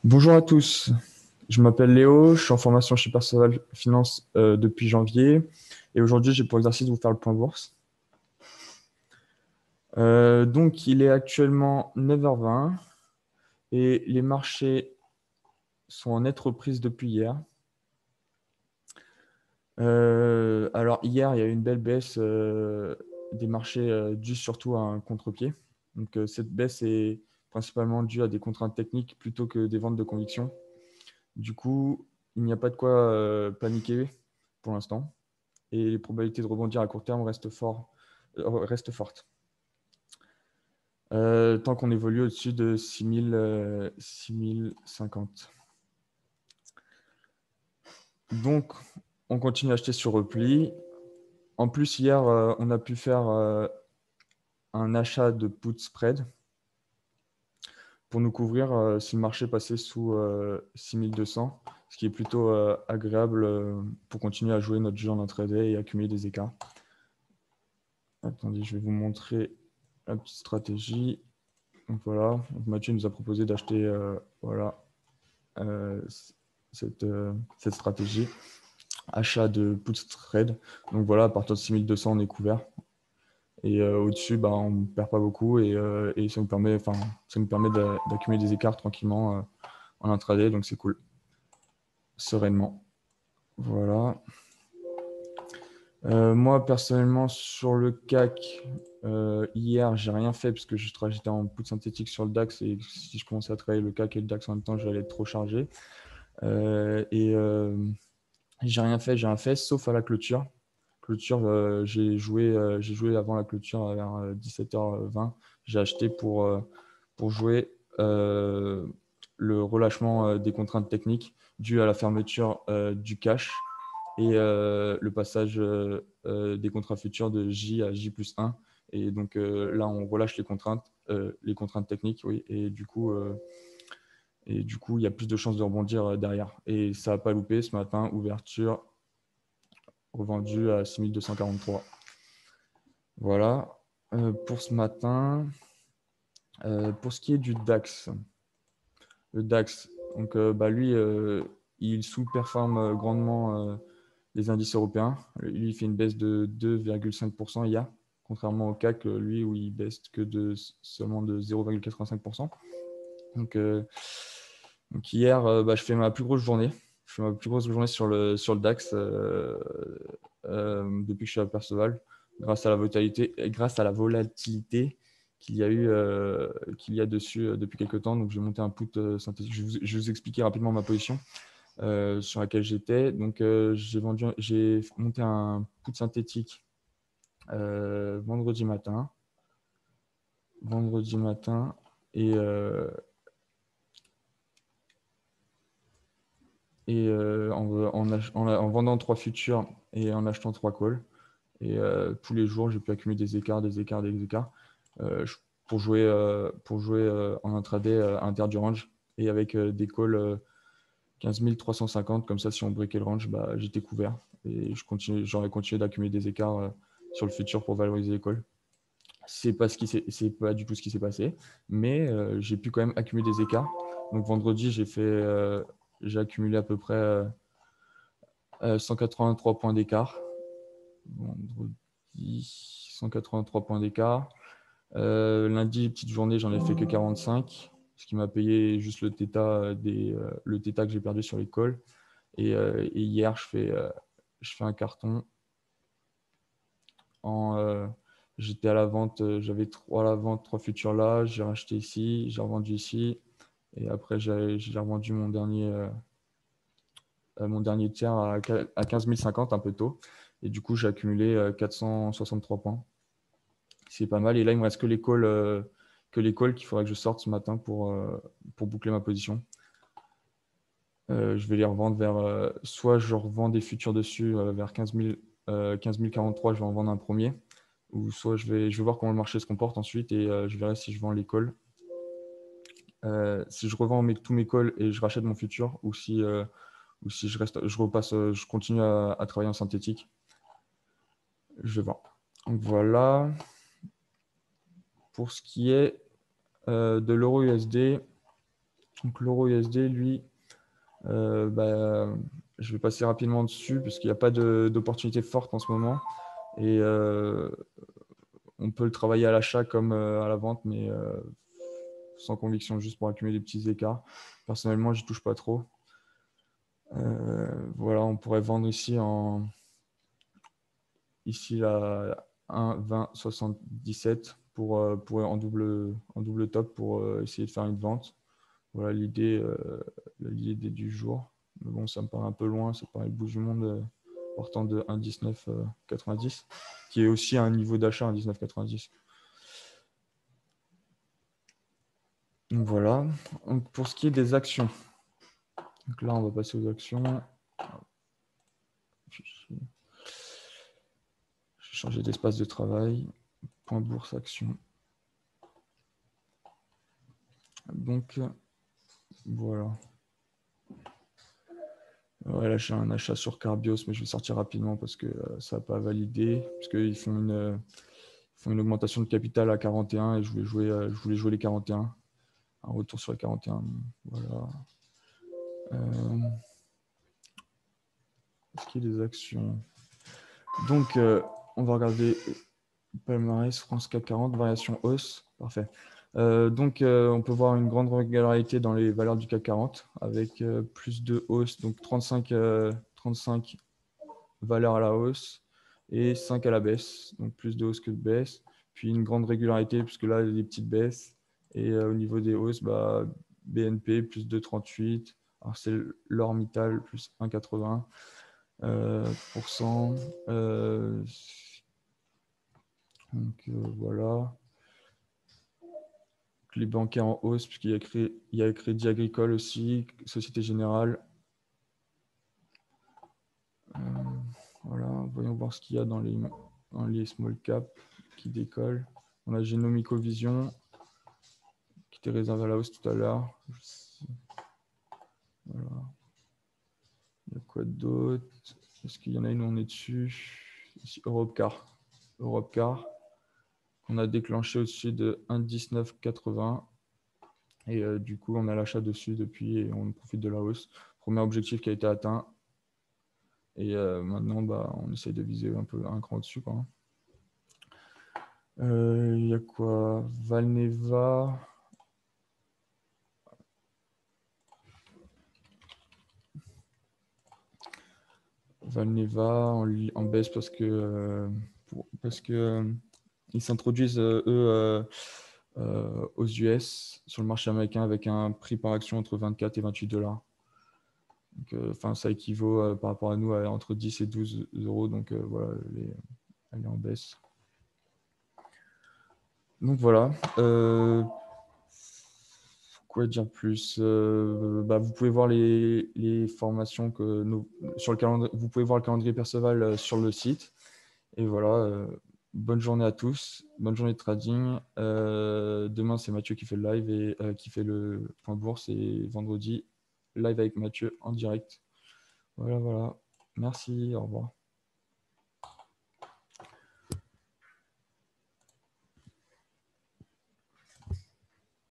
Bonjour à tous, je m'appelle Léo, je suis en formation chez Perceval Finance depuis janvier et aujourd'hui j'ai pour exercice de vous faire le point bourse. Donc il est actuellement 9h20 et les marchés sont en nette reprise depuis hier. Alors hier il y a eu une belle baisse des marchés due surtout à un contre-pied. Donc cette baisse est principalement due à des contraintes techniques plutôt que des ventes de conviction. Du coup, il n'y a pas de quoi paniquer pour l'instant et les probabilités de rebondir à court terme restent fortes. Tant qu'on évolue au-dessus de 6050. Donc, on continue à acheter sur repli. En plus, hier, on a pu faire un achat de put spread pour nous couvrir si le marché passait sous 6200, ce qui est plutôt agréable pour continuer à jouer notre jeu en intraday et accumuler des écarts. Attendez, je vais vous montrer la petite stratégie. Donc voilà, donc Mathieu nous a proposé d'acheter voilà, euh, cette stratégie. Achat de put trade. Donc voilà, à partir de 6200, on est couvert. Et au-dessus, bah, on ne perd pas beaucoup et ça nous permet d'accumuler des écarts tranquillement en intraday. Donc c'est cool. Sereinement. Voilà. Moi, personnellement, sur le CAC, hier, j'ai rien fait parce que j'étais en put synthétique sur le DAX et si je commençais à travailler le CAC et le DAX en même temps, j'allais être trop chargé. Et j'ai rien fait sauf à la clôture. J'ai joué avant la clôture vers 17h20. J'ai acheté pour jouer le relâchement des contraintes techniques dues à la fermeture du cash et le passage des contrats futurs de J à J+1. Et donc là, on relâche les contraintes techniques, oui, et du coup, il y a plus de chances de rebondir derrière. Et ça n'a pas loupé ce matin, ouverture revendue à 6243. Voilà pour ce matin. Pour ce qui est du DAX, le DAX, donc bah, lui, il sous-performe grandement les indices européens. Lui, il fait une baisse de 2,5% hier, contrairement au CAC, lui, où il baisse que seulement de 0,85%. Donc, donc hier, bah, je fais ma plus grosse journée. Je fais ma plus grosse journée sur le DAX depuis que je suis à Perceval, grâce à la volatilité qu'il y a dessus depuis quelques temps. Donc, j'ai monté un put synthétique. Je vais vous expliquer rapidement ma position sur laquelle j'étais. Donc, j'ai monté un put synthétique vendredi matin. Et, en vendant 3 futurs et en achetant 3 calls. Et tous les jours, j'ai pu accumuler des écarts, des écarts, des écarts pour jouer en intraday inter du range et avec des calls 15 350. Comme ça, si on briquait le range, bah, j'étais couvert et j'aurais continué d'accumuler des écarts sur le futur pour valoriser les calls. C'est pas du tout ce qui s'est passé, mais j'ai pu quand même accumuler des écarts. Donc vendredi, j'ai accumulé à peu près 183 points d'écart. Vendredi, 183 points d'écart. Lundi, petite journée, j'en ai fait que 45, ce qui m'a payé juste le θ que j'ai perdu sur les calls. Et hier, je fais un carton. J'étais à la vente, j'avais 3 à la vente, 3 futurs là. J'ai racheté ici, j'ai revendu ici. Et après, j'ai revendu mon dernier tiers à 15 050 un peu tôt. Et du coup, j'ai accumulé 463 points. C'est pas mal. Et là, il me reste que les calls qu'il faudrait que je sorte ce matin pour boucler ma position. Je vais les revendre soit je revends des futurs dessus vers 15 043, je vais en vendre un premier. Ou soit je vais voir comment le marché se comporte ensuite et je verrai si je vends les calls. Si je revends tous mes calls et je rachète mon futur ou si je continue à travailler en synthétique. Je vais voir. Donc voilà. Pour ce qui est de l'euro USD, Donc l'euro USD, lui, je vais passer rapidement dessus parce qu'il n'y a pas d'opportunité forte en ce moment. Et on peut le travailler à l'achat comme à la vente, mais sans conviction, juste pour accumuler des petits écarts. Personnellement, j'y touche pas trop. Voilà, on pourrait vendre ici la 1,2077 pour en double top pour essayer de faire une vente. Voilà l'idée du jour. Mais bon, ça me paraît un peu loin, ça paraît le bout du monde partant de 1,1990, qui est aussi un niveau d'achat 1,1990. Donc voilà. Donc, pour ce qui est des actions, donc là on va passer aux actions. Je vais changer d'espace de travail. Point bourse action. Donc voilà. Ouais, là j'ai un achat sur Carbios, mais je vais sortir rapidement parce que ça n'a pas validé. Parce qu'ils font une augmentation de capital à 41 et je voulais jouer les 41. Un retour sur les 41. Voilà. Ce qui est des actions. Donc, on va regarder palmarès France CAC 40, variation hausse. Parfait. On peut voir une grande régularité dans les valeurs du CAC 40 avec plus de hausse, donc 35 valeurs à la hausse et 5 à la baisse, donc plus de hausse que de baisse. Puis une grande régularité, puisque là, il y a des petites baisses. Et au niveau des hausses, BNP plus 2,38. Alors, c'est l'Ormital plus 1,80%. Voilà. Les bancaires en hausse, puisqu'il y a Crédit Agricole aussi, Société Générale. Voilà, voyons voir ce qu'il y a dans les small caps qui décollent. On a Genomico Vision qui était réservé à la hausse tout à l'heure. Voilà. Il y a quoi d'autre? Est-ce qu'il y en a une où on est dessus? Ici, Europcar. On a déclenché au-dessus de 1,1980. Et du coup, on a l'achat dessus depuis et on profite de la hausse. Premier objectif qui a été atteint. Et maintenant, on essaye de viser un peu un cran au-dessus, quoi. Il y a quoi? Valneva. En baisse parce que ils s'introduisent eux aux US sur le marché américain avec un prix par action entre 24 et 28 $. Donc, ça équivaut par rapport à nous à entre 10 et 12 euros. Donc voilà, elle est en baisse. Donc voilà. Quoi dire plus? Vous pouvez voir les formations sur le calendrier. Vous pouvez voir le calendrier Perceval sur le site. Et voilà. Bonne journée à tous. Bonne journée de trading. Demain, c'est Mathieu qui fait le live et qui fait le point bourse. Et vendredi, live avec Mathieu en direct. Voilà. Merci. Au revoir.